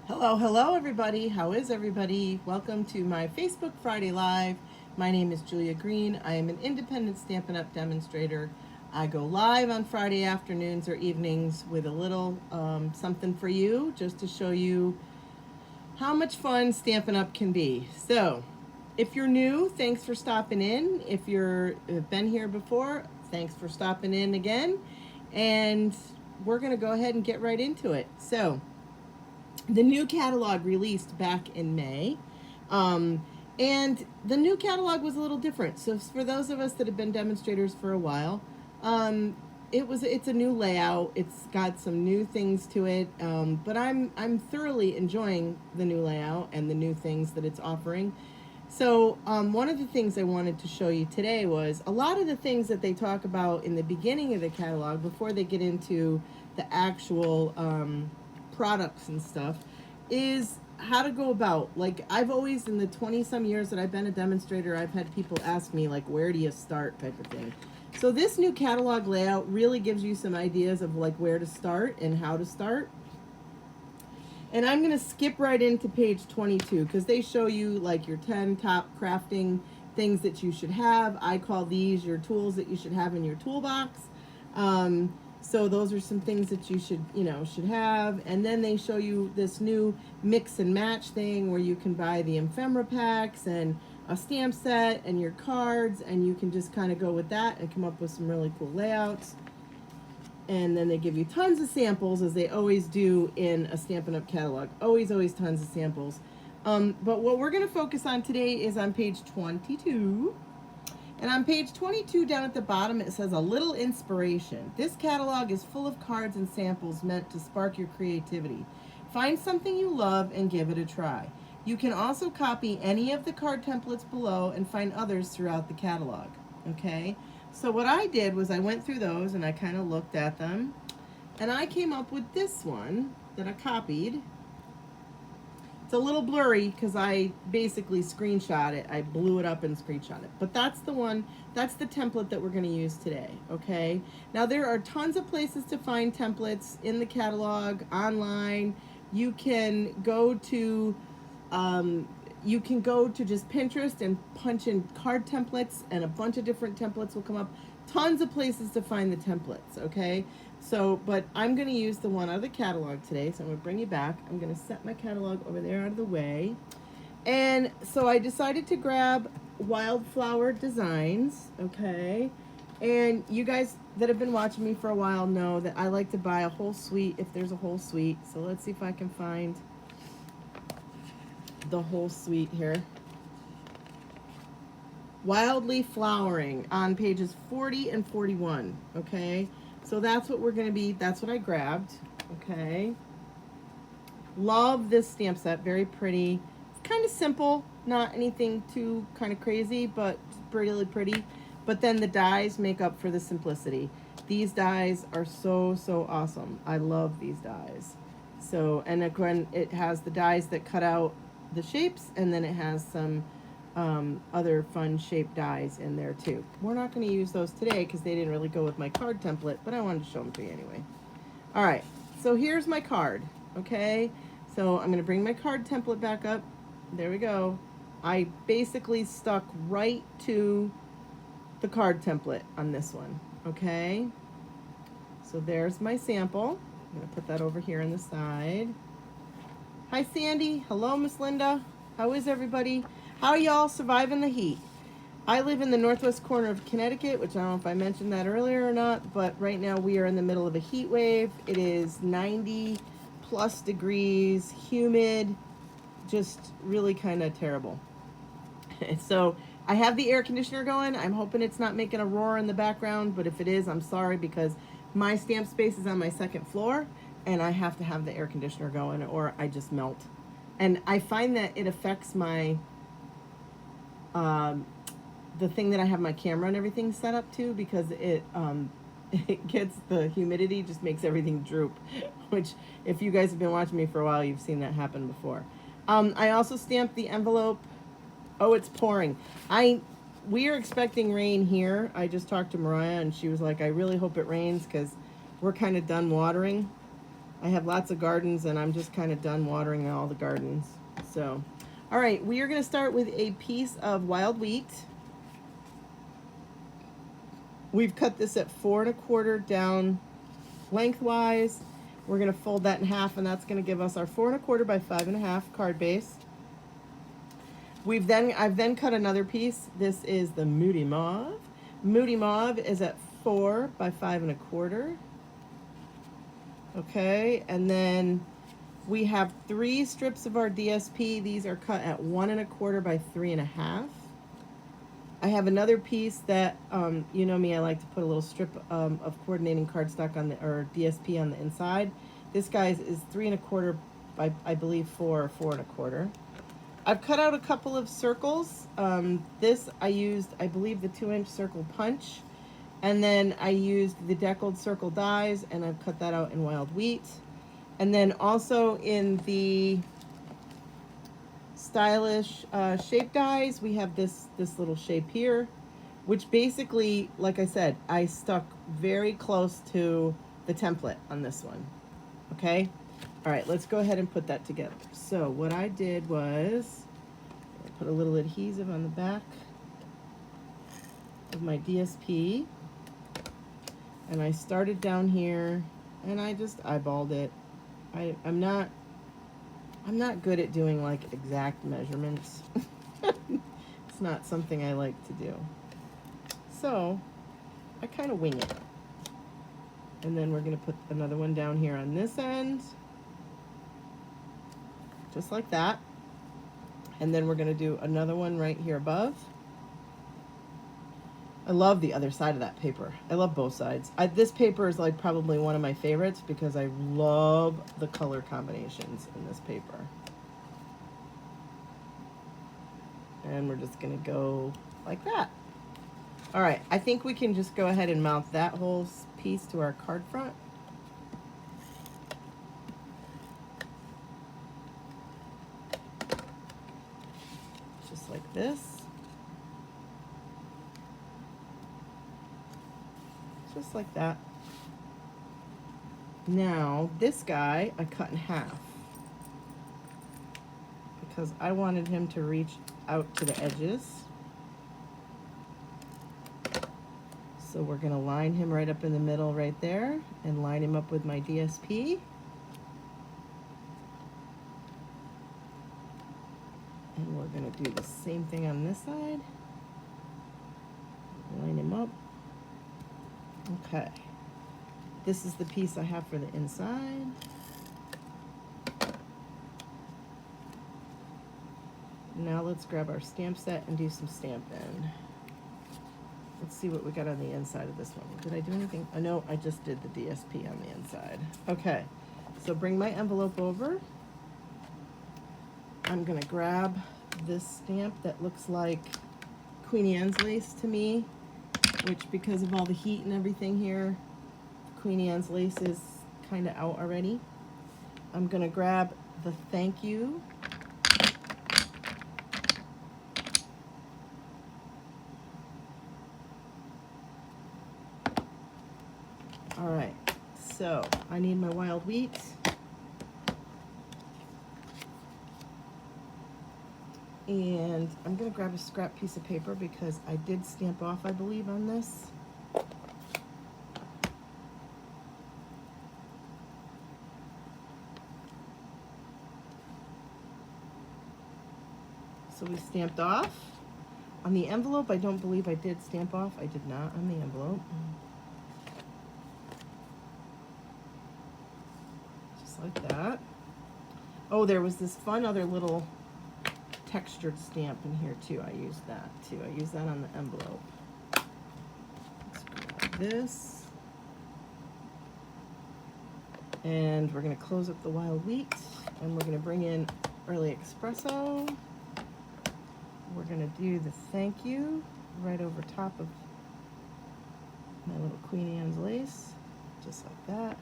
Hello, everybody. How is everybody? Welcome to my Facebook Friday Live. My name is Julia Green. I am an independent Stampin' Up! Demonstrator. I go live on Friday afternoons or evenings with a little something for you just to show you how much fun Stampin' Up! Can be. So, if you're new, thanks for stopping in. If you've been here before, thanks for stopping in again. And we're going to go ahead and get right into it. So, the new catalog released back in May. And the new catalog was a little different. So for those of us that have been demonstrators for a while, it's a new layout. It's got some new things to it. But I'm thoroughly enjoying the new layout and the new things that it's offering. So one of the things I wanted to show you today was a lot of the things that they talk about in the beginning of the catalog before they get into the actual products and stuff is how to go about. Like, I've always, in the 20 some years that I've been a demonstrator, I've had people ask me, like, where do you start type of thing. So this new catalog layout really gives you some ideas of like where to start and how to start. And I'm going to skip right into page 22 because they show you like your 10 top crafting things that you should have. I call these your tools that you should have in your toolbox. So those are some things that you should have. And then they show you this new mix and match thing where you can buy the ephemera packs and a stamp set and your cards, and you can just kind of go with that and come up with some really cool layouts. And then they give you tons of samples, as they always do in a Stampin' Up! Catalog. Always tons of samples. But what we're going to focus on today is on page 22. And on page 22 down at the bottom, it says a little inspiration. This catalog is full of cards and samples meant to spark your creativity. Find something you love and give it a try. You can also copy any of the card templates below and find others throughout the catalog. Okay? So what I did was I went through those and I kind of looked at them. And I came up with this one that I copied. It's a little blurry because I basically screenshot it. I blew it up and screenshot it. But that's the one, that's the template that we're going to use today, okay? Now there are tons of places to find templates in the catalog, online. You can go to just Pinterest and punch in card templates and a bunch of different templates will come up. Tons of places to find the templates, okay? So, but I'm going to use the one out of the catalog today, so I'm going to bring you back. I'm going to set my catalog over there out of the way. And so I decided to grab Wildflower Designs, okay? And you guys that have been watching me for a while know that I like to buy a whole suite if there's a whole suite. So let's see if I can find the whole suite here. Wildly Flowering on pages 40 and 41, okay? So that's what we're going to be, that's what I grabbed, okay? Love this stamp set, very pretty. It's kind of simple, not anything too kind of crazy, but really pretty. But then the dies make up for the simplicity. These dies are so awesome. I love these dies. So, and again, it has the dies that cut out the shapes, and then it has some other fun shaped dies in there too. We're not going to use those today because they didn't really go with my card template, but I wanted to show them to you anyway. All right, so here's my card, okay? So I'm going to bring my card template back up. There we go. I basically stuck right to the card template on this one, okay? So there's my sample. I'm going to put that over here on the side. Hi, Sandy. Hello, Miss Linda. How is everybody? How are y'all surviving the heat? I live in the northwest corner of Connecticut, which I don't know if I mentioned that earlier or not, but right now we are in the middle of a heat wave. It is 90 plus degrees, humid, just really kind of terrible. So I have the air conditioner going. I'm hoping it's not making a roar in the background, but if it is, I'm sorry because my stamp space is on my second floor and I have to have the air conditioner going or I just melt. And I find that it affects my the thing that I have my camera and everything set up to because it it gets the humidity, just makes everything droop, which if you guys have been watching me for a while, you've seen that happen before. I also stamped the envelope. Oh, it's pouring. We are expecting rain here. I just talked to Mariah and she was like, I really hope it rains because we're kind of done watering. I have lots of gardens and I'm just kind of done watering all the gardens. So, all right, we are going to start with a piece of wild wheat. We've cut this at 4 1/4 down lengthwise. We're going to fold that in half, and that's going to give us our 4 1/4 by 5 1/2 card base. I've then cut another piece. This is the Moody Mauve. Moody Mauve is at 4 by 5 1/4. Okay, and then we have 3 strips of our DSP. These are cut at 1 1/4 by 3 1/2. I have another piece that, you know me, I like to put a little strip of coordinating cardstock on the, or DSP on the inside. This guy's is 3 1/4 by, I believe, 4 or 4 1/4. I've cut out a couple of circles. This I used, I believe, the 2-inch circle punch. And then I used the deckled circle dies, and I've cut that out in wild wheat. And then also in the stylish shape dies, we have this little shape here, which basically, like I said, I stuck very close to the template on this one. Okay? All right, let's go ahead and put that together. So what I did was I put a little adhesive on the back of my DSP, and I started down here, and I just eyeballed it. I'm not good at doing like exact measurements. It's not something I like to do. So I kind of wing it. And then we're going to put another one down here on this end, just like that. And then we're going to do another one right here above. I love the other side of that paper. I love both sides. This paper is like probably one of my favorites because I love the color combinations in this paper. And we're just going to go like that. All right, I think we can just go ahead and mount that whole piece to our card front. Just like this. Just like that. Now, this guy I cut in half because I wanted him to reach out to the edges. So we're going to line him right up in the middle right there and line him up with my DSP. And we're going to do the same thing on this side. Line him up. Okay. This is the piece I have for the inside. Now let's grab our stamp set and do some stamping. Let's see what we got on the inside of this one. Did I do anything? Oh, no, I just did the DSP on the inside. Okay, so bring my envelope over. I'm gonna grab this stamp that looks like Queen Anne's lace to me, which because of all the heat and everything here, Queen Anne's lace is kind of out already. I'm gonna grab the thank you. All right, so I need my wild wheat. And I'm gonna grab a scrap piece of paper because I did stamp off, I believe, on this. So we stamped off. On the envelope, I don't believe I did stamp off. I did not on the envelope. Just like that. Oh, there was this fun other little textured stamp in here too. I used that too. I used that on the envelope. Let's grab this. And we're going to close up the wild wheat. And we're going to bring in early espresso. We're going to do the thank you right over top of my little Queen Anne's lace. Just like that.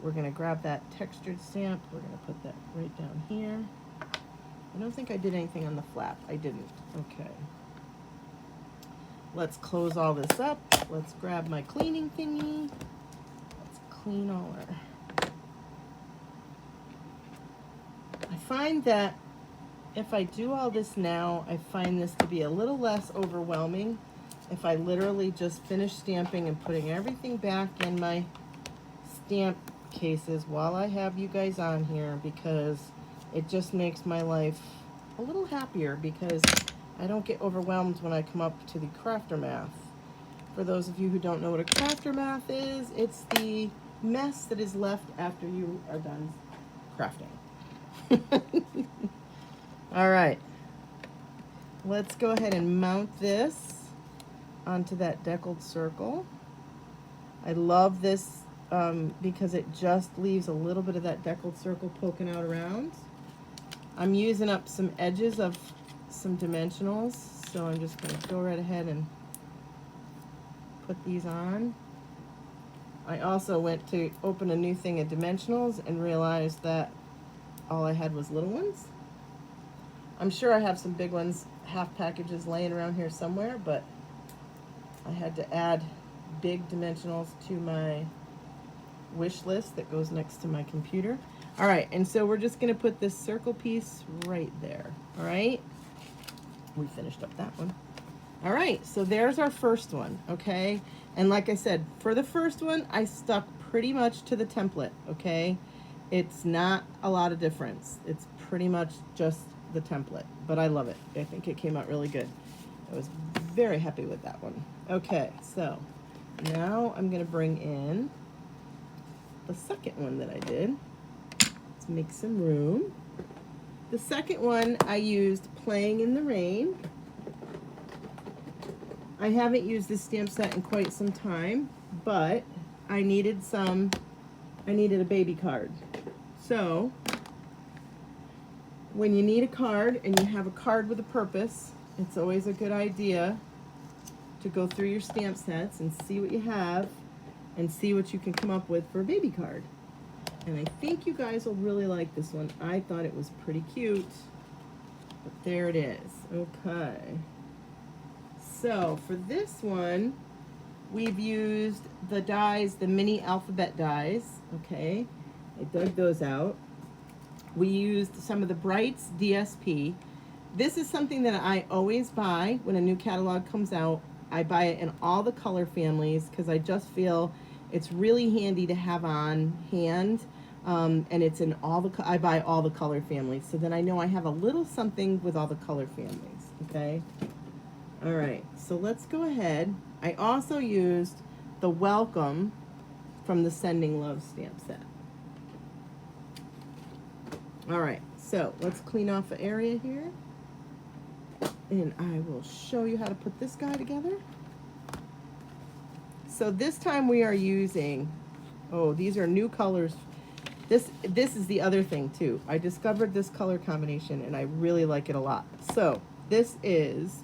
We're going to grab that textured stamp. We're going to put that right down here. I don't think I did anything on the flap. I didn't. Okay. Let's close all this up. Let's grab my cleaning thingy. Let's clean all our find that if I do all this now, I find this to be a little less overwhelming if I literally just finish stamping and putting everything back in my stamp cases while I have you guys on here, because it just makes my life a little happier, because I don't get overwhelmed when I come up to the crafter math. For those of you who don't know what a crafter math is, it's the mess that is left after you are done crafting. All right, let's go ahead and mount this onto that deckled circle. I love this because it just leaves a little bit of that deckled circle poking out around. I'm using up some edges of some dimensionals, so I'm just going to go right ahead and put these on. I also went to open a new thing of dimensionals and realized that all I had was little ones. I'm sure I have some big ones, half packages laying around here somewhere, but I had to add big dimensionals to my wish list that goes next to my computer. All right, and so we're just going to put this circle piece right there. All right, we finished up that one. All right, so there's our first one, okay? And like I said, for the first one, I stuck pretty much to the template, okay? It's not a lot of difference. It's pretty much just the template, but I love it. I think it came out really good. I was very happy with that one. Okay, so now I'm gonna bring in the second one that I did. Let's make some room. The second one I used Playing in the Rain. I haven't used this stamp set in quite some time, but I needed a baby card. So when you need a card and you have a card with a purpose, it's always a good idea to go through your stamp sets and see what you have and see what you can come up with for a baby card. And I think you guys will really like this one. I thought it was pretty cute, but there it is. Okay. So for this one, we've used the dies, the mini alphabet dies, okay? I dug those out. We used some of the Brights DSP. This is something that I always buy when a new catalog comes out. I buy it in all the color families because I just feel it's really handy to have on hand. And it's in all the, I buy all the color families. So then I know I have a little something with all the color families, okay? All right, so let's go ahead. I also used the Welcome from the Sending Love stamp set. All right, so let's clean off an area here. And I will show you how to put this guy together. So this time we are using, oh, these are new colors. This is the other thing too. I discovered this color combination and I really like it a lot. So this is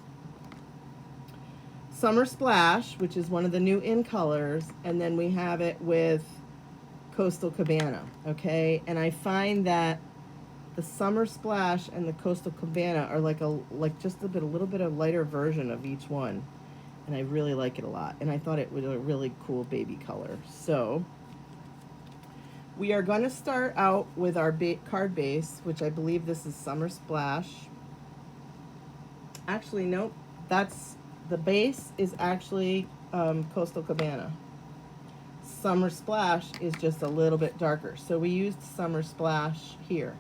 Summer Splash, which is one of the new in colors, and then we have it with Coastal Cabana, okay? And I find that the Summer Splash and the Coastal Cabana are like just a little bit of lighter version of each one, and I really like it a lot. And I thought it was a really cool baby color. So we are going to start out with our card base, which I believe this is Summer Splash. Actually, nope. The base is actually Coastal Cabana. Summer Splash is just a little bit darker. So we used Summer Splash here.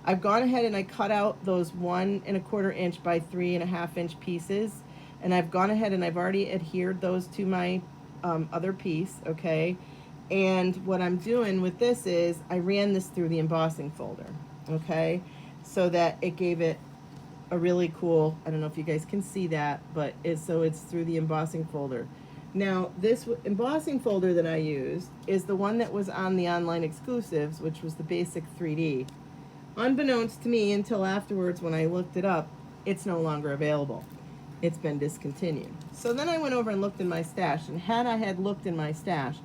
I've gone ahead and I cut out those 1 1/4 inch by 3 1/2 inch pieces. And I've gone ahead and I've already adhered those to my other piece, okay? And what I'm doing with this is I ran this through the embossing folder, okay? So that it gave it a really cool, I don't know if you guys can see that, but it's through the embossing folder. Now, this embossing folder that I used is the one that was on the online exclusives, which was the basic 3D. Unbeknownst to me until afterwards when I looked it up, it's no longer available. It's been discontinued. So then I went over and looked in my stash, and had I had looked in my stash,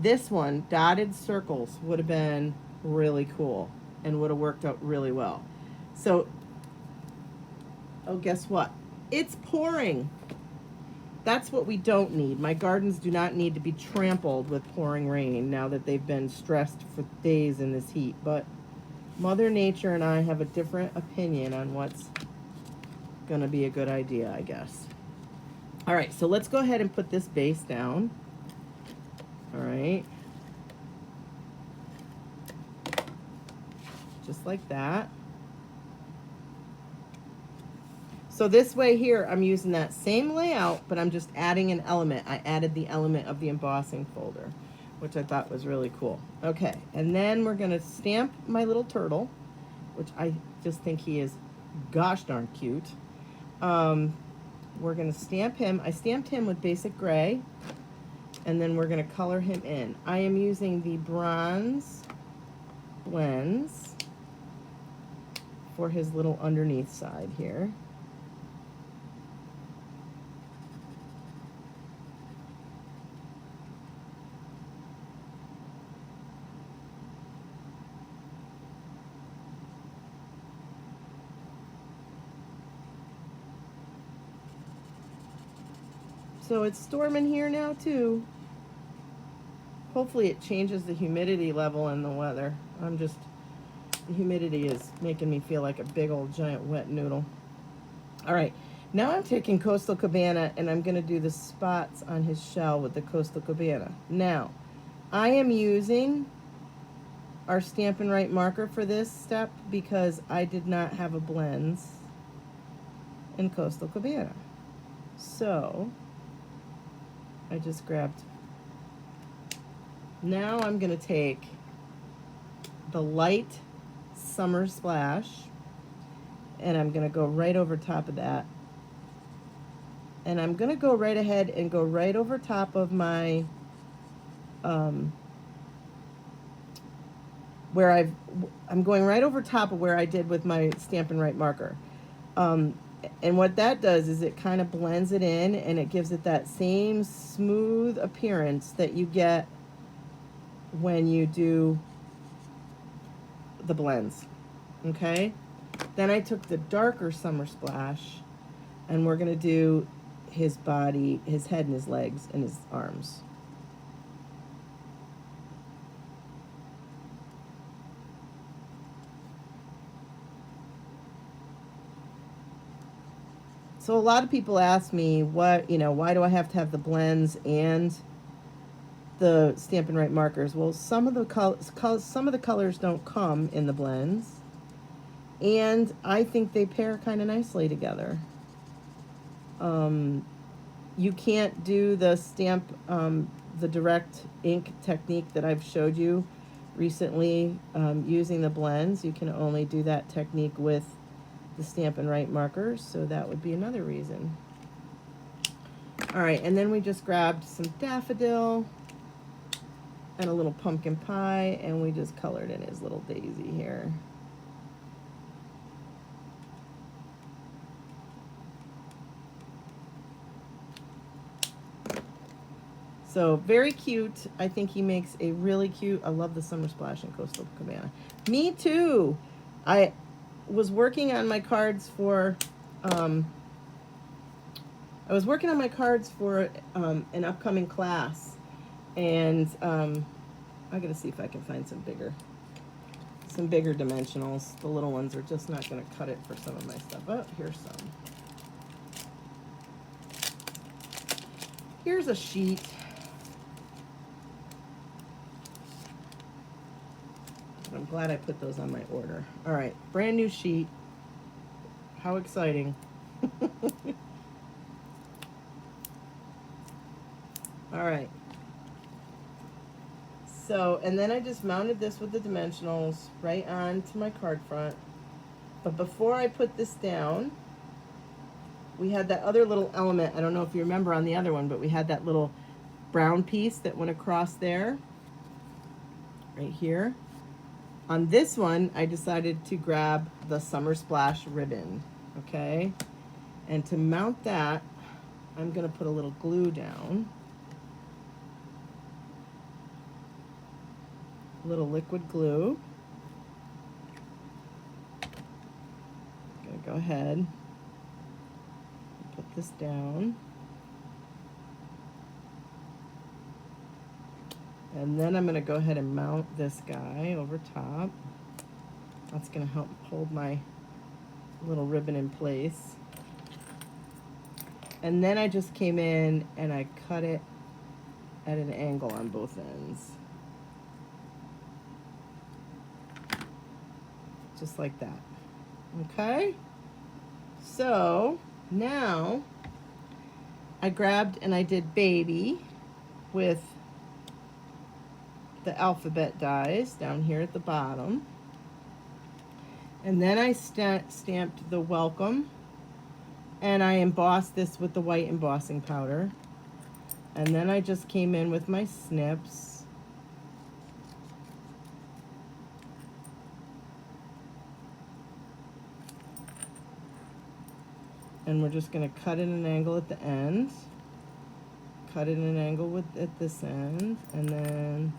this one, dotted circles, would have been really cool and would have worked out really well. So, oh, guess what? It's pouring. That's what we don't need. My gardens do not need to be trampled with pouring rain now that they've been stressed for days in this heat. But Mother Nature and I have a different opinion on what's going to be a good idea, I guess. All right, so let's go ahead and put this base down. All right. Just like that. So this way here, I'm using that same layout, but I'm just adding an element. I added the element of the embossing folder, which I thought was really cool. Okay, and then we're gonna stamp my little turtle, which I just think he is gosh darn cute. We're gonna stamp him. I stamped him with basic gray, and then we're gonna color him in. I am using the bronze blends for his little underneath side here. So it's storming here now too. Hopefully it changes the humidity level in the weather. The humidity is making me feel like a big old giant wet noodle. All right, now I'm taking Coastal Cabana and I'm gonna do the spots on his shell with the Coastal Cabana. Now, I am using our Stampin' Write marker for this step because I did not have a blends in Coastal Cabana. So, I just grabbed. Now I'm going to take the light Summer Splash and I'm going to go right over top of that. And I'm going to go right ahead and go right over top of my, I'm going right over top of where I did with my Stampin' Write marker. And what that does is it kind of blends it in and it gives it that same smooth appearance that you get when you do the blends. Okay? Then I took the darker Summer Splash and we're going to do his body, his head and his legs and his arms. So a lot of people ask me why do I have to have the blends and the Stampin' Write markers? Well, some of the colors don't come in the blends, and I think they pair kind of nicely together. You can't do the the direct ink technique that I've showed you recently using the blends. You can only do that technique with the Stampin' Write markers, so that would be another reason. All right, and then we just grabbed some daffodil and a little pumpkin pie, and we just colored in his little daisy here. So very cute. I think he makes a really cute. I love the Summer Splash in Coastal Cabana. Me too. I was working on my cards for an upcoming class, and I gotta see if I can find some bigger dimensionals. The little ones are just not gonna cut it for some of my stuff. Oh, here's some. Here's a sheet. I'm glad I put those on my order. All right, brand new sheet. How exciting. All right. So, and then I just mounted this with the dimensionals right onto my card front. But before I put this down, we had that other little element. I don't know if you remember on the other one, but we had that little brown piece that went across there, right here. On this one, I decided to grab the Summer Splash ribbon, okay? And to mount that, I'm gonna put a little glue down. A little liquid glue. I'm gonna go ahead and put this down. And then I'm going to go ahead and mount this guy over top. That's going to help hold my little ribbon in place. And then I just came in and I cut it at an angle on both ends. Just like that. Okay? So now I grabbed and I did baby with the alphabet dies down here at the bottom. And then I stamped the welcome, and I embossed this with the white embossing powder. And then I just came in with my snips. And we're just going to cut at an angle at the end. Cut at an angle at this end, and then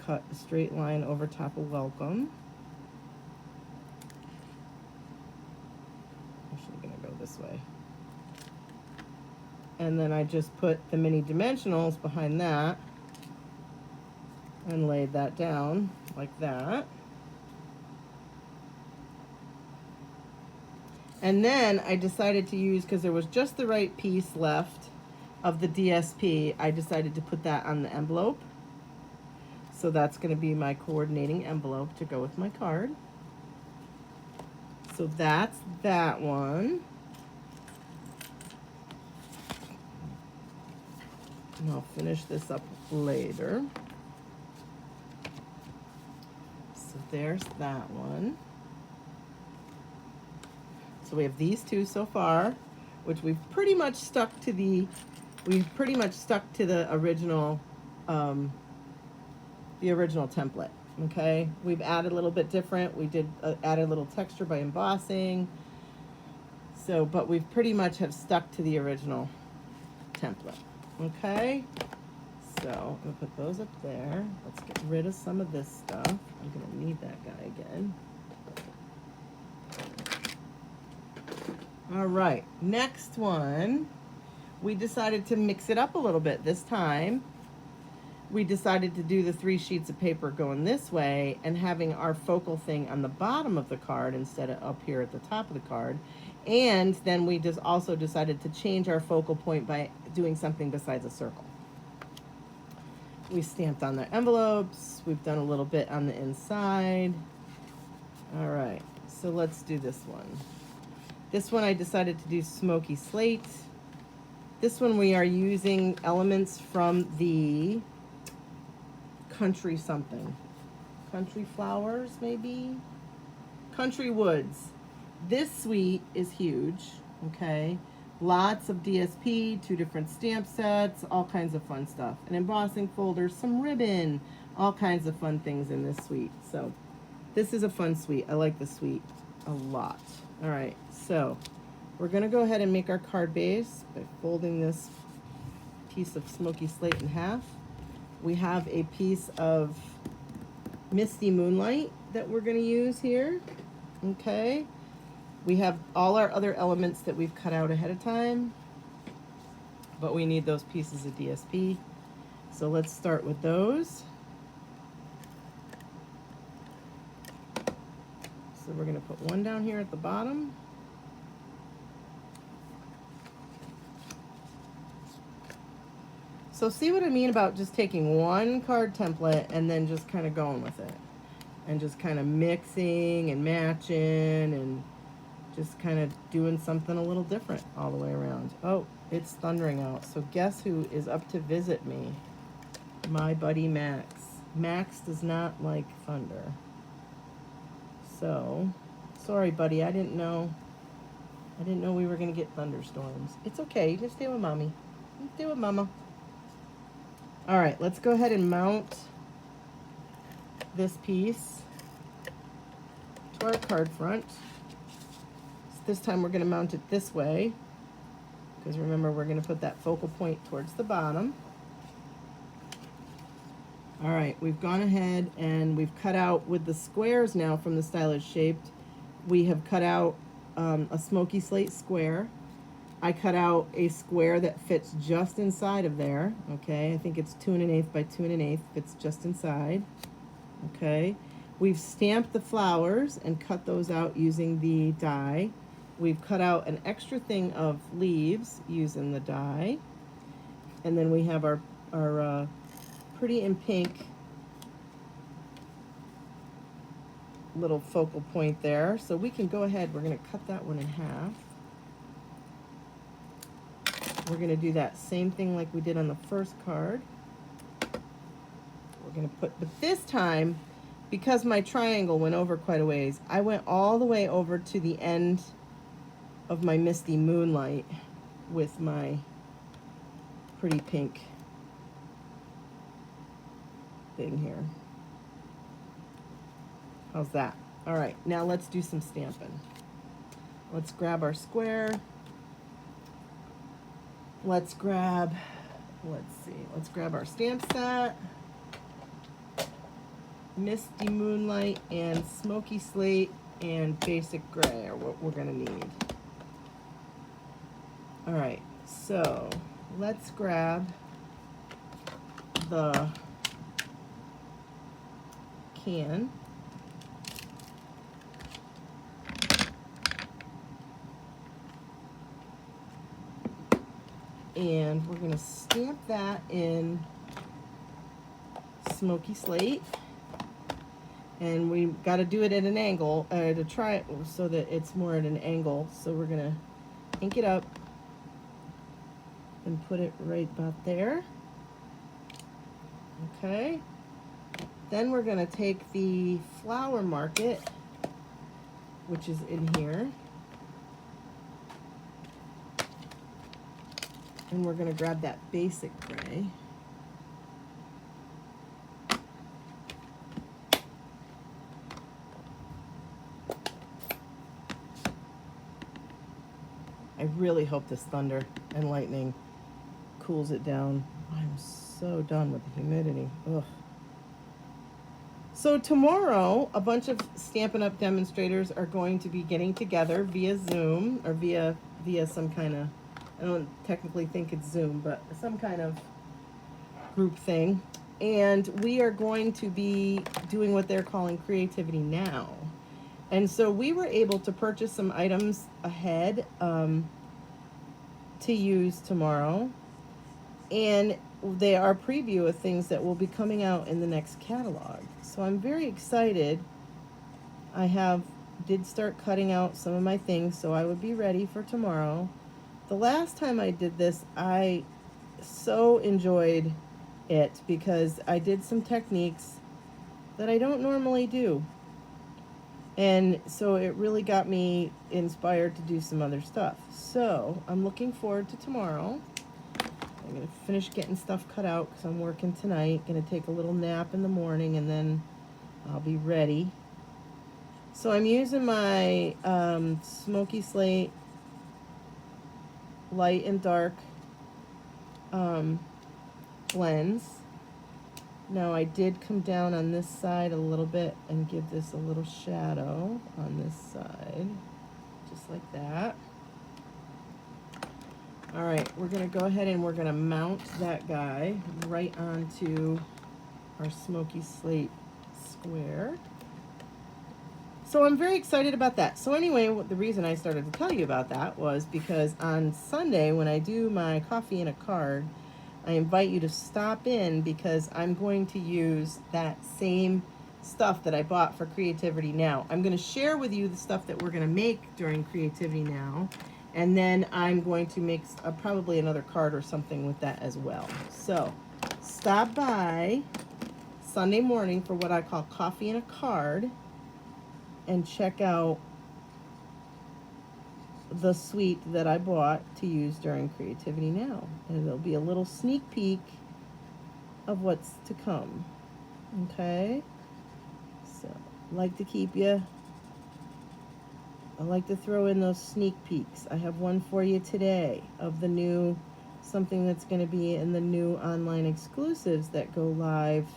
cut a straight line over top of welcome. Actually going to go this way. And then I just put the mini dimensionals behind that and laid that down like that. And then I decided to use, because there was just the right piece left of the DSP, I decided to put that on the envelope. So that's going to be my coordinating envelope to go with my card. So that's that one. And I'll finish this up later. So there's that one. So we have these two so far, which we've pretty much stuck to the original template. Okay, we've added a little bit different. We did add a little texture by embossing. So, but we've pretty much have stuck to the original template. Okay, so I'm gonna put those up there. Let's get rid of some of this stuff. I'm gonna need that guy again. All right, next one. We decided to mix it up a little bit this time. We decided to do the 3 sheets of paper going this way and having our focal thing on the bottom of the card instead of up here at the top of the card. And then we just also decided to change our focal point by doing something besides a circle. We stamped on their envelopes. We've done a little bit on the inside. All right, so let's do this one. This one I decided to do smoky slate. This one we are using elements from the country something. Country flowers, maybe? Country woods. This suite is huge, okay? Lots of DSP, 2 different stamp sets, all kinds of fun stuff. An embossing folder, some ribbon, all kinds of fun things in this suite. So this is a fun suite. I like this suite a lot. All right, so we're gonna go ahead and make our card base by folding this piece of smoky slate in half. We have a piece of Misty Moonlight that we're gonna use here, okay? We have all our other elements that we've cut out ahead of time, but we need those pieces of DSP. So let's start with those. So we're gonna put one down here at the bottom. So see what I mean about just taking one card template and then just kind of going with it. And just kind of mixing and matching and just kind of doing something a little different all the way around. Oh, it's thundering out. So guess who is up to visit me? My buddy Max. Max does not like thunder. So, sorry buddy, I didn't know we were gonna get thunderstorms. It's okay, you can stay with mommy. You can stay with mama. All right, let's go ahead and mount this piece to our card front. So this time we're gonna mount it this way, because remember we're gonna put that focal point towards the bottom. All right, we've gone ahead and we've cut out with the squares now from the Stylish Shaped. We have cut out a smoky slate square. I cut out a square that fits just inside of there, okay? I think it's 2 1/8 by 2 1/8, fits just inside, okay? We've stamped the flowers and cut those out using the die. We've cut out an extra thing of leaves using the die. And then we have our pretty in pink little focal point there. So we can go ahead, we're going to cut that one in half. We're going to do that same thing like we did on the first card. We're going to put, but this time, because my triangle went over quite a ways, I went all the way over to the end of my Misty Moonlight with my pretty pink thing here. How's that? All right, now let's do some stamping. Let's grab our square. Let's grab our stamp set. Misty Moonlight and Smoky Slate and Basic Gray are what we're gonna need. All right, so let's grab the can. And we're going to stamp that in Smoky Slate. And we got to do it at an angle, to try it so that it's more at an angle. So we're going to ink it up and put it right about there. Okay. Then we're going to take the flower market, which is in here. And we're going to grab that basic gray. I really hope this thunder and lightning cools it down. I'm so done with the humidity. Ugh. So tomorrow, a bunch of Stampin' Up! Demonstrators are going to be getting together via Zoom or via some kind of, I don't technically think it's Zoom, but some kind of group thing. And we are going to be doing what they're calling Creativity Now. And so we were able to purchase some items ahead to use tomorrow. And they are a preview of things that will be coming out in the next catalog. So I'm very excited. I did start cutting out some of my things so I would be ready for tomorrow. The last time I did this, I so enjoyed it because I did some techniques that I don't normally do. And so it really got me inspired to do some other stuff. So I'm looking forward to tomorrow. I'm going to finish getting stuff cut out because I'm working tonight. Going to take a little nap in the morning and then I'll be ready. So I'm using my Smoky Slate light and dark blends. Now I did come down on this side a little bit and give this a little shadow on this side, just like that. All right, we're gonna go ahead and we're gonna mount that guy right onto our Smoky Slate square. So I'm very excited about that. So anyway, the reason I started to tell you about that was because on Sunday when I do my coffee and a card, I invite you to stop in because I'm going to use that same stuff that I bought for Creativity Now. I'm going to share with you the stuff that we're going to make during Creativity Now, and then I'm going to make probably another card or something with that as well. So stop by Sunday morning for what I call coffee and a card, and check out the suite that I bought to use during Creativity Now. And there'll be a little sneak peek of what's to come. Okay? So, I like to throw in those sneak peeks. I have one for you today of the new, something that's going to be in the new online exclusives that go live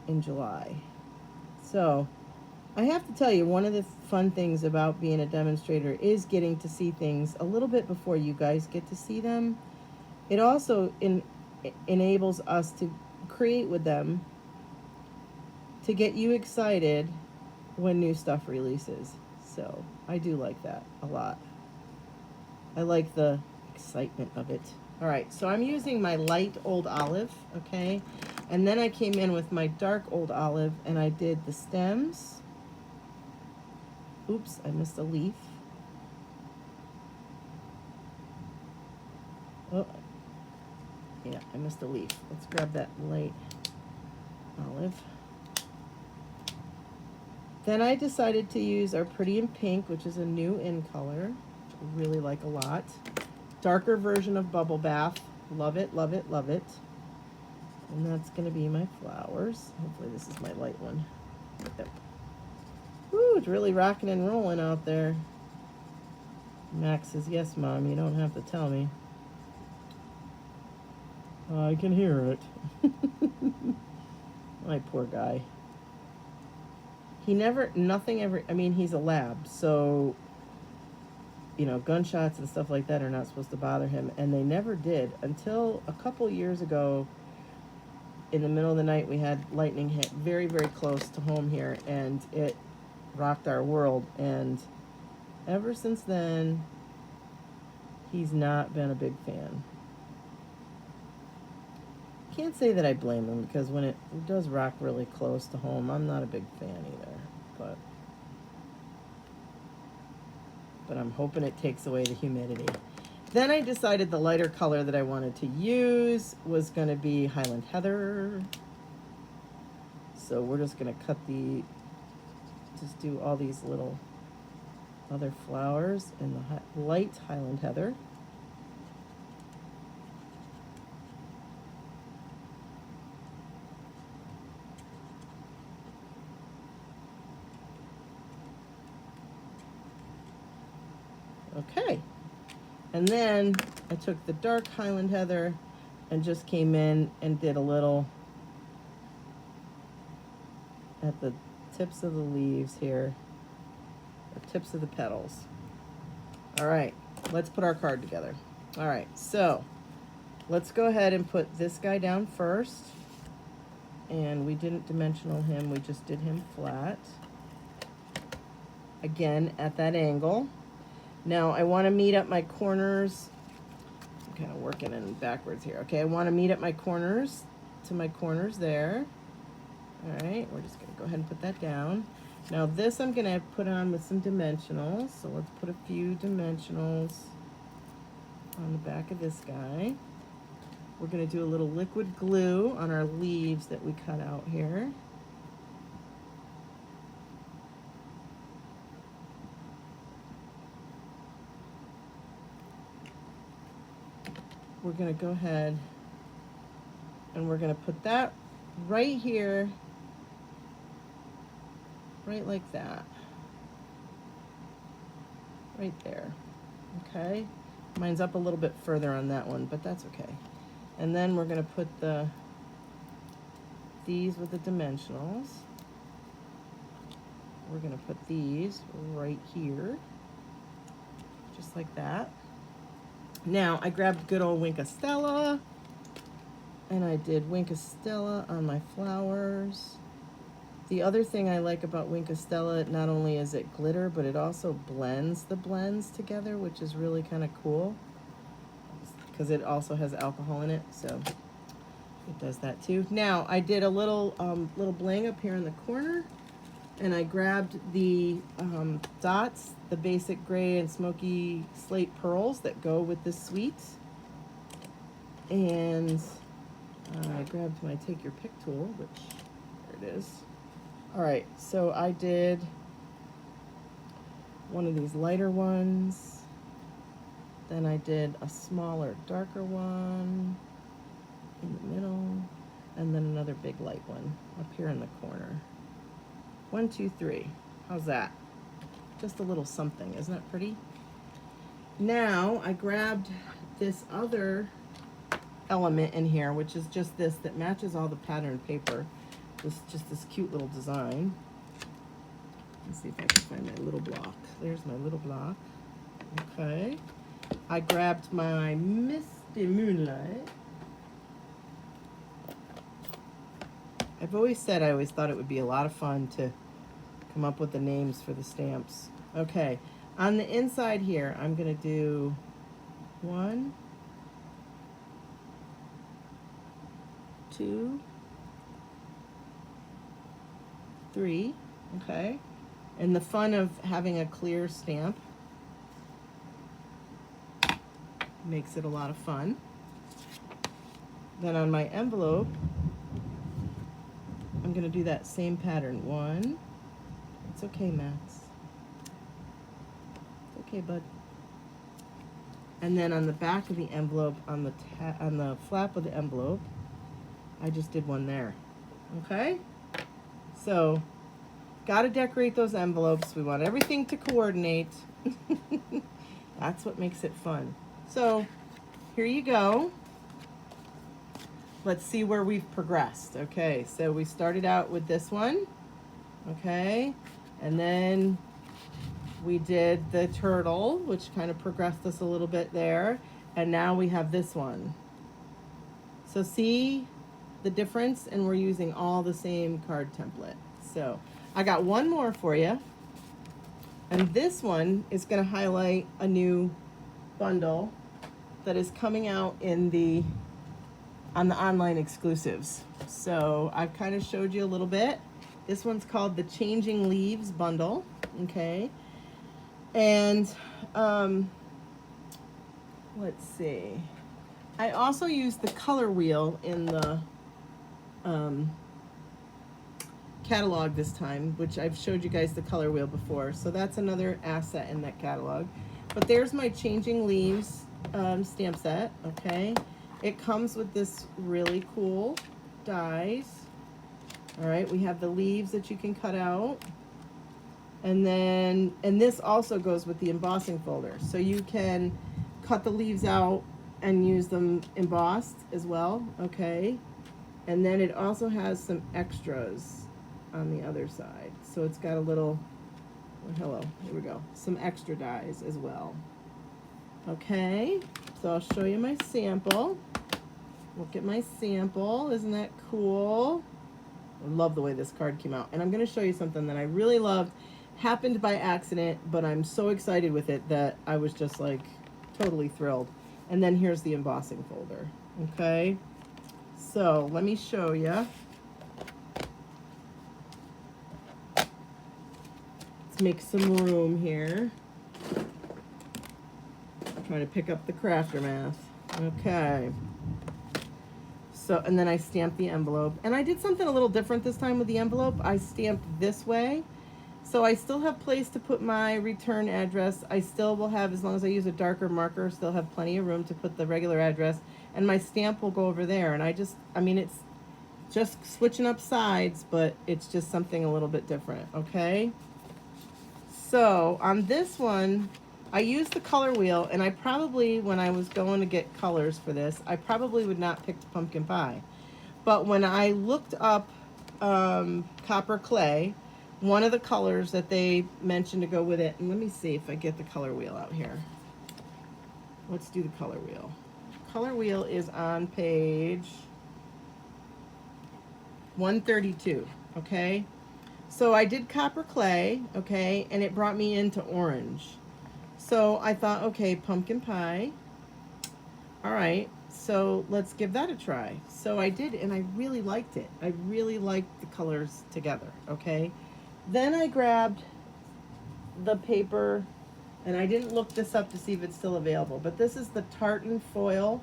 in July. So, I have to tell you, one of the fun things about being a demonstrator is getting to see things a little bit before you guys get to see them. It also enables us to create with them to get you excited when new stuff releases. So I do like that a lot. I like the excitement of it. All right, so I'm using my light old olive, okay? And then I came in with my dark old olive and I did the stems. Oops, I missed a leaf. Oh, yeah, I missed a leaf. Let's grab that light olive. Then I decided to use our Pretty in Pink, which is a new in color, which I really like a lot. Darker version of Bubble Bath. Love it, love it, love it. And that's going to be my flowers. Hopefully this is my light one. Yep. Woo, it's really rocking and rolling out there. Max says, yes, Mom, you don't have to tell me. I can hear it. My poor guy. Nothing ever, I mean, he's a lab, so, you know, gunshots and stuff like that are not supposed to bother him, and they never did until a couple years ago. In the middle of the night, we had lightning hit very, very close to home here, and it rocked our world, and ever since then, he's not been a big fan. Can't say that I blame him, because when it does rock really close to home, I'm not a big fan either, but I'm hoping it takes away the humidity. Then I decided the lighter color that I wanted to use was going to be Highland Heather. So we're just going to just do all these little other flowers in the light Highland Heather. Okay. And then I took the dark Highland Heather and just came in and did a little at the tips of the leaves here, or tips of the petals. All right, let's put our card together. All right, so let's go ahead and put this guy down first. And we didn't dimensional him, we just did him flat. Again, at that angle. Now I want to meet up my corners. I'm kind of working in backwards here. Okay, I want to meet up my corners to my corners there. All right, we're just going to go ahead and put that down. Now this I'm going to put on with some dimensionals. So let's put a few dimensionals on the back of this guy. We're going to do a little liquid glue on our leaves that we cut out here. We're going to go ahead and we're going to put that right here, right like that, right there. Okay, mine's up a little bit further on that one, but that's okay. And then we're going to put these with the dimensionals. We're going to put these right here, just like that. Now, I grabbed good old Wink of Stella, and I did Wink of Stella on my flowers. The other thing I like about Wink of Stella, not only is it glitter, but it also blends the blends together, which is really kind of cool, because it also has alcohol in it, so it does that too. Now, I did a little bling up here in the corner, and I grabbed the dots, the basic gray and smoky slate pearls that go with this suite. And I grabbed my Take Your Pick tool, which, there it is. All right, so I did one of these lighter ones. Then I did a smaller, darker one in the middle. And then another big light one up here in the corner. 1, 2, 3. How's that? Just a little something, isn't that pretty? Now I grabbed this other element in here, which is just this that matches all the pattern paper. Just this cute little design. Let's see if I can find my little block. There's my little block. Okay. I grabbed my Misty Moonlight. I've always said I always thought it would be a lot of fun to come up with the names for the stamps. Okay, on the inside here, I'm going to do 1, 2, 3, okay? And the fun of having a clear stamp makes it a lot of fun. Then on my envelope, I'm going to do that same pattern. 1, it's okay, Max. It's okay, bud. And then on the back of the envelope, on the flap of the envelope, I just did 1 there. Okay? So, got to decorate those envelopes. We want everything to coordinate. That's what makes it fun. So, here you go. Let's see where we've progressed. Okay, so we started out with this one. Okay, and then we did the turtle, which kind of progressed us a little bit there. And now we have this one. So see the difference? And we're using all the same card template. So I got one more for you. And this one is going to highlight a new bundle that is coming out on the online exclusives. So I've kind of showed you a little bit. This one's called the Changing Leaves bundle. Okay. And let's see. I also used the color wheel in the catalog this time, which I've showed you guys the color wheel before. So that's another asset in that catalog. But there's my Changing Leaves stamp set. Okay. It comes with this really cool dies. All right, we have the leaves that you can cut out. And this also goes with the embossing folder. So you can cut the leaves out and use them embossed as well, okay? And then it also has some extras on the other side. So it's got a little, oh, hello, here we go. Some extra dies as well. Okay, so I'll show you my sample. Look at my sample, isn't that cool? I love the way this card came out. And I'm gonna show you something that I really loved. Happened by accident, but I'm so excited with it that I was just like totally thrilled. And then here's the embossing folder, okay? So let me show you. Let's make some room here. I'm trying to pick up the crafter math. Okay. So, and then I stamped the envelope. And I did something a little different this time with the envelope. I stamped this way. So I still have place to put my return address. I still will have, as long as I use a darker marker, still have plenty of room to put the regular address. And my stamp will go over there. And I mean, it's just switching up sides, but it's just something a little bit different, okay? So on this one, I used the color wheel, and I probably, when I was going to get colors for this, I probably would not pick pumpkin pie. But when I looked up copper clay, one of the colors that they mentioned to go with it, and let me see if I get the color wheel out here. Let's do the color wheel. Color wheel is on page 132, okay? So I did copper clay, okay, and it brought me into orange. So I thought, okay, pumpkin pie. All right, so let's give that a try. So I did, and I really liked it. I really liked the colors together, okay? Then I grabbed the paper, and I didn't look this up to see if it's still available, but this is the Tartan Foil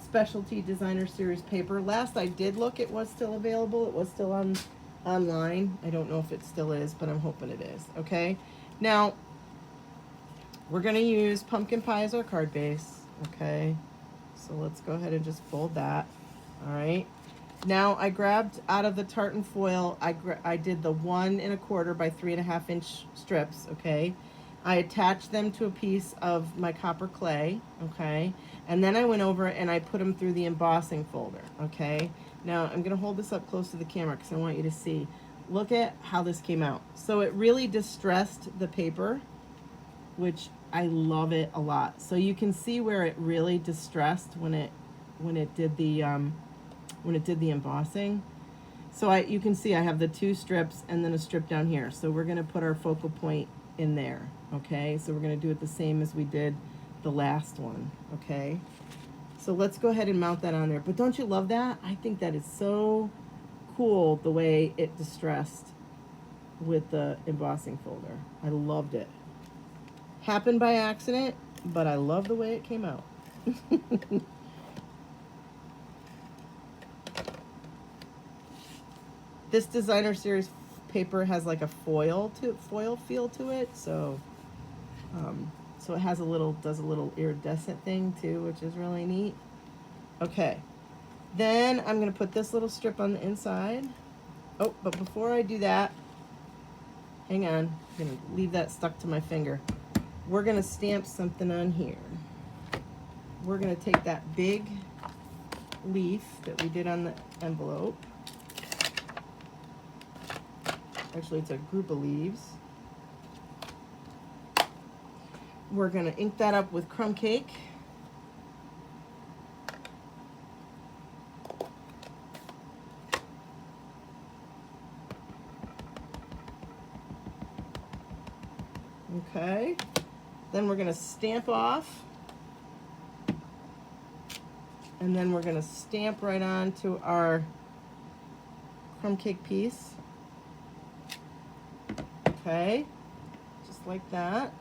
Specialty Designer Series paper. Last I did look, it was still available. It was still online. I don't know if it still is, but I'm hoping it is, okay? Now, we're going to use pumpkin pie as our card base, okay? So let's go ahead and just fold that, all right? Now I grabbed out of the tartan foil, I did the 1 1/4 by 3 1/2 inch strips, okay? I attached them to a piece of my copper clay, okay? And then I went over and I put them through the embossing folder, okay? Now I'm going to hold this up close to the camera because I want you to see. Look at how this came out. So it really distressed the paper, which I love it a lot. So you can see where it really distressed when it did the embossing. So you can see I have the 2 strips and then a strip down here. So we're going to put our focal point in there, okay? So we're going to do it the same as we did the last one, okay? So let's go ahead and mount that on there. But don't you love that? I think that is so cool the way it distressed with the embossing folder. I loved it. Happened by accident, but I love the way it came out. This designer series paper has like a foil feel to it, so it has does a little iridescent thing too, which is really neat. Okay, then I'm gonna put this little strip on the inside. Oh, but before I do that, hang on, I'm gonna leave that stuck to my finger. We're gonna stamp something on here. We're gonna take that big leaf that we did on the envelope. Actually, it's a group of leaves. We're gonna ink that up with crumb cake. Okay, then we're gonna stamp off, and then we're gonna stamp right on to our crumb cake piece. Okay, just like that.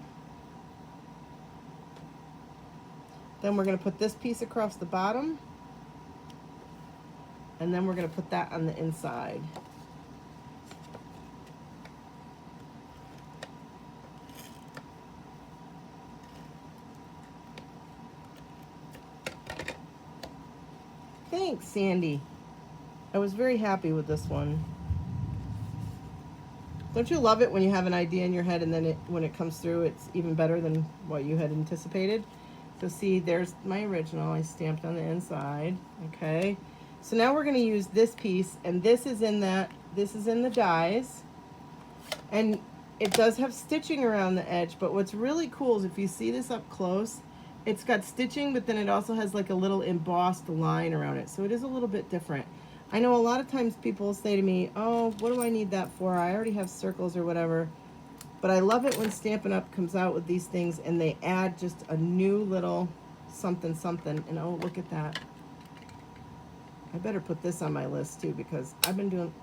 Then we're gonna put this piece across the bottom, and then we're gonna put that on the inside. Thanks, Sandy. I was very happy with this one. Don't you love it when you have an idea in your head and then when it comes through, it's even better than what you had anticipated? So see, there's my original. I stamped on the inside. Okay. So now we're going to use this piece, and this is in the dies. And it does have stitching around the edge, but what's really cool is if you see this up close, it's got stitching, but then it also has like a little embossed line around it. So it is a little bit different. I know a lot of times people say to me, oh, what do I need that for? I already have circles or whatever. But I love it when Stampin' Up! Comes out with these things and they add just a new little something something. And oh, look at that. I better put this on my list too, because I've been doing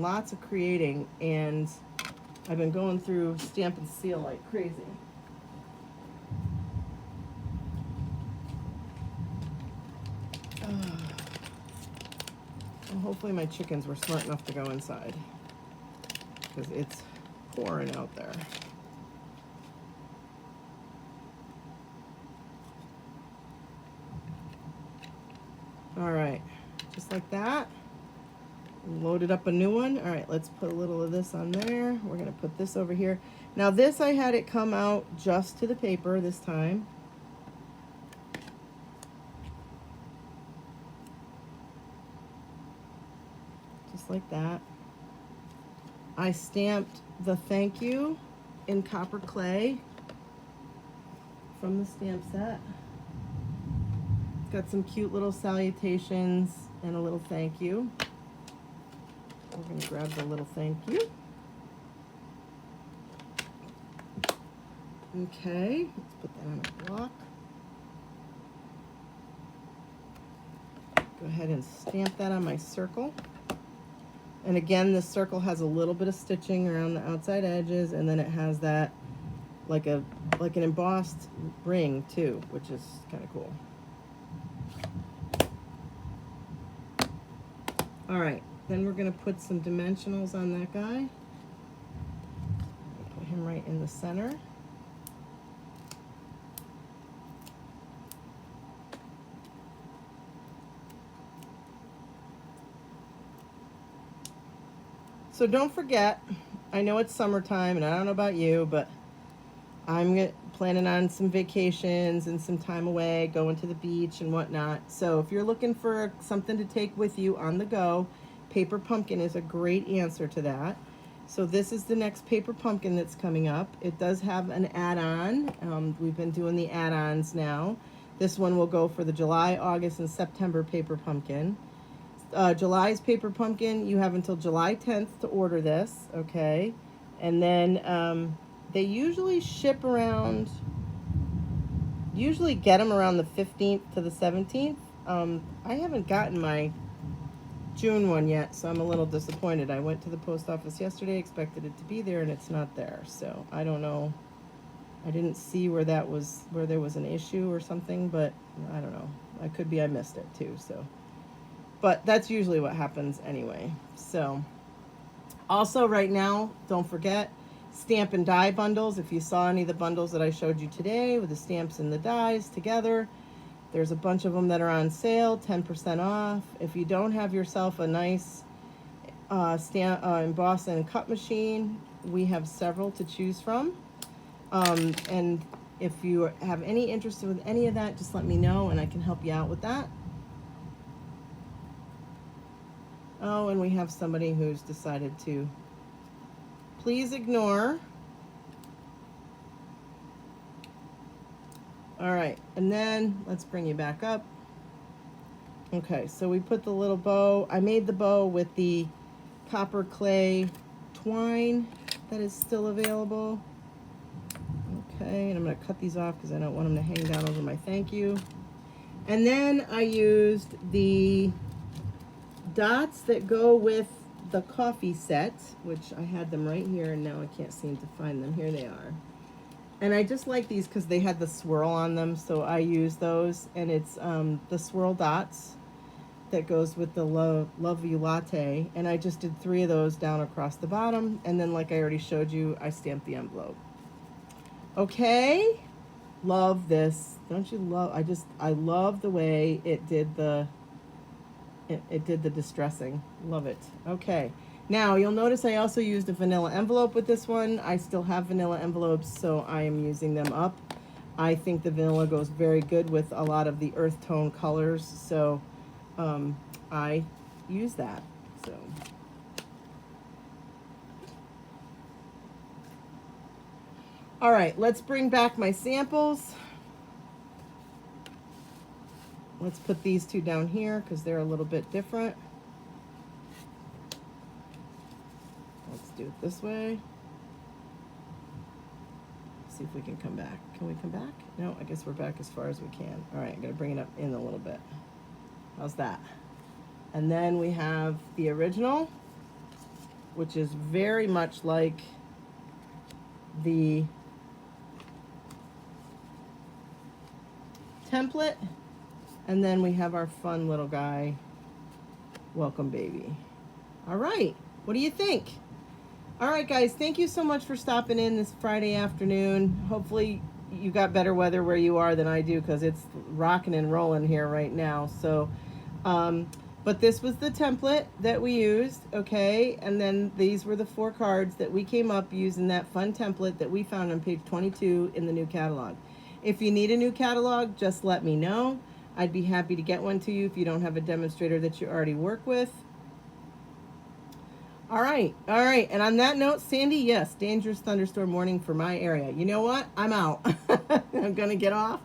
lots of creating, and I've been going through Stamp and Seal like crazy. Well, hopefully my chickens were smart enough to go inside, because it's pouring out there. All right, just like that. Loaded up a new one. All right, let's put a little of this on there. We're gonna put this over here. Now this, I had it come out just to the paper this time. Just like that. I stamped the thank you in copper clay from the stamp set. It's got some cute little salutations and a little thank you. We're going to grab the little thank you. Okay, let's put that on a block. Go ahead and stamp that on my circle. And again, this circle has a little bit of stitching around the outside edges, and then it has that like an embossed ring too, which is kind of cool. All right, then we're going to put some dimensionals on that guy. Put him right in the center. So don't forget, I know it's summertime, and I don't know about you, but I'm planning on some vacations and some time away, going to the beach and whatnot. So if you're looking for something to take with you on the go, Paper Pumpkin is a great answer to that. So this is the next Paper Pumpkin that's coming up. It does have an add-on. We've been doing the add-ons now. This one will go for the July, August, and September Paper Pumpkin. July's paper pumpkin, you have until July 10th to order this, okay? And then they usually ship around, usually get them around the 15th to the 17th. I haven't gotten my June one yet, so I'm a little disappointed. I went to the post office yesterday, expected it to be there, and it's not there. So I don't know. I didn't see where there was an issue or something, but I don't know. I missed it too. So, but that's usually what happens anyway. So, also right now, don't forget stamp and die bundles. If you saw any of the bundles that I showed you today with the stamps and the dies together, there's a bunch of them that are on sale, 10% off. If you don't have yourself a nice emboss and cut machine, we have several to choose from. And if you have any interest with any of that, just let me know and I can help you out with that. Oh, and we have somebody who's decided to please ignore. All right, and then let's bring you back up. Okay, so we put the little bow. I made the bow with the copper clay twine that is still available. Okay, and I'm going to cut these off because I don't want them to hang down over my thank you. And then I used the dots that go with the coffee set, which I had them right here, and now I can't seem to find them. Here they are. And I just like these because they had the swirl on them, so I use those. And it's the swirl dots that goes with the Love You Latte. And I just did 3 of those down across the bottom. And then, like I already showed you, I stamped the envelope. Okay, love this. Don't you love? I love the way it did the distressing. Love it. Okay. Now, you'll notice I also used a vanilla envelope with this one. I still have vanilla envelopes, so I am using them up. I think the vanilla goes very good with a lot of the earth tone colors, so I use that. So, all right, let's bring back my samples. Let's put these 2 down here because they're a little bit different. Let's do it this way. See if we can come back. Can we come back? No, I guess we're back as far as we can. All right, I'm gonna bring it up in a little bit. How's that? And then we have the original, which is very much like the template. And then we have our fun little guy, Welcome Baby. All right, what do you think? All right, guys, thank you so much for stopping in this Friday afternoon. Hopefully you got better weather where you are than I do because it's rocking and rolling here right now. So, but this was the template that we used, okay? And then these were the 4 cards that we came up using that fun template that we found on page 22 in the new catalog. If you need a new catalog, just let me know. I'd be happy to get one to you if you don't have a demonstrator that you already work with. All right. And on that note, Sandy, yes, dangerous thunderstorm warning for my area. You know what? I'm out. I'm going to get off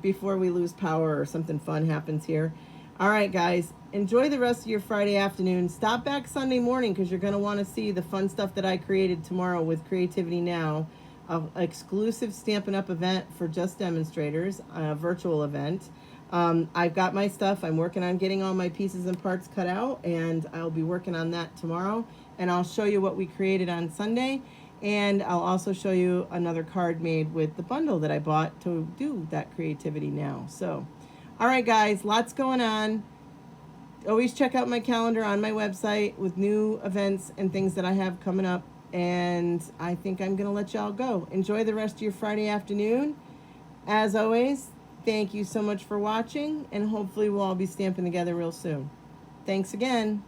before we lose power or something fun happens here. All right, guys, enjoy the rest of your Friday afternoon. Stop back Sunday morning because you're going to want to see the fun stuff that I created tomorrow with Creativity Now, an exclusive Stampin' Up! Event for just demonstrators, a virtual event. I've got my stuff. I'm working on getting all my pieces and parts cut out, and I'll be working on that tomorrow. And I'll show you what we created on Sunday, and I'll also show you another card made with the bundle that I bought to do that Creativity Now. So, all right, guys, lots going on. Always check out my calendar on my website with new events and things that I have coming up. And I think I'm going to let y'all go. Enjoy the rest of your Friday afternoon. As always, thank you so much for watching, and hopefully we'll all be stamping together real soon. Thanks again.